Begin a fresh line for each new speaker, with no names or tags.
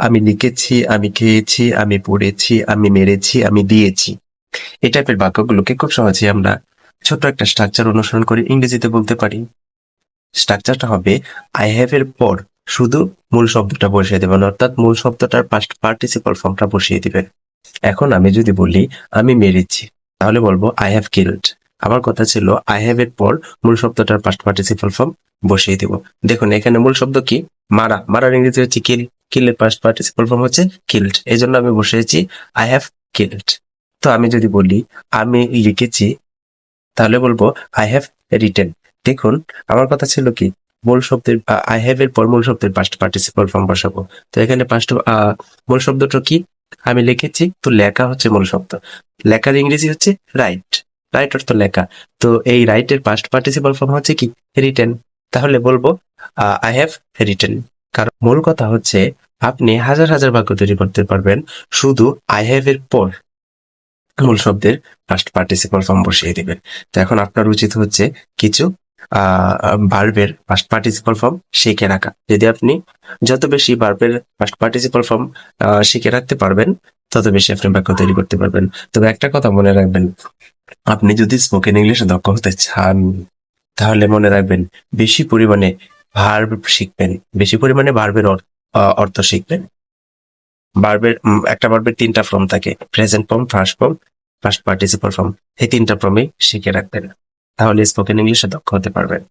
আমি লিখেছি, আমি খেয়েছি, আমি পড়েছি, আমি মেরেছি, আমি দিয়েছি। এই টাইপের বাক্যগুলোকে খুব সহজে আমরা ছোট একটা স্ট্রাকচার অনুসরণ করে ইংরেজিতে বলতে পারি। স্ট্রাকচারটা হবে আই হ্যাভ এর পর শুধু মূল শব্দটা বসিয়ে দেবেন, অর্থাৎ মূল শব্দটার পাস্ট পার্টিসিপল ফর্মটা বসিয়ে দিবেন। এখন আমি যদি বলি আমি মেরেছি, তাহলে বলবো আই হ্যাভ কিলড। আমার কথা ছিল আই হ্যাভ এর পর মূল শব্দটার পাস্ট পার্টিসিপল ফর্ম বসিয়ে দিব। দেখুন এখানে মূল শব্দ কি? মারা। মারার ইংরেজি হচ্ছে কিল। কিলের পাস্ট পার্টিসিপল ফর্ম হচ্ছে কিলড, এই জন্য আমি বসিয়েছি আই হ্যাভ কিলড। তো আমি যদি বলি আমি লিখেছি, তাহলে বলবো আই হ্যাভ রিটেন। দেখুন আমার কথা ছিল কি, মূল শব্দের আই হ্যাভ এর পর মূল শব্দের পাস্ট পার্টিসিপল ফর্ম বসাবো। তো এখানে মূল শব্দটা কি? আমি লিখেছি, তো লেখা হচ্ছে মূল শব্দ। লেখার ইংরেজি হচ্ছে রাইট। রাইট অর্থ লেখা। তো এই রাইটের পাস্ট পার্টিসিপল ফর্ম হচ্ছে কি? রিটেন। তাহলে বলবো আই হ্যাভ রিটেন। কারণ মূল কথা হচ্ছে আপনি হাজার হাজার বাক্য তৈরি করতে পারবেন শুধু আই হ্যাভ এর পর মূল শব্দের পাস্ট পার্টিসিপল ফর্ম বসিয়ে দিবেন। তো এখন আপনার উচিত হচ্ছে কিছু ভার্বের পাস্ট পার্টিসিপল ফর্ম শিখে রাখা। যদি আপনি যত বেশি ভার্বের পাস্ট পার্টিসিপল ফর্ম শিখে রাখতে পারবেন, তত বেশি আপনি বাক্য তৈরি করতে পারবেন। তবে একটা কথা মনে রাখবেন, আপনি যদি স্পোকেন ইংলিশে দক্ষ হতে চান, তাহলে মনে রাখবেন বেশি পরিমাণে ভার্ব শিখবেন, বেশি পরিমাণে ভার্বের অর্থ শিখবেন। একটা ভার্বের ৩টা ফর্ম থাকে, present form, first form, past participle form. এই ৩টা ফর্মেই শিখে রাখবেন, তাহলে স্পোকেন ইংলিশে দক্ষ হতে পারবেন।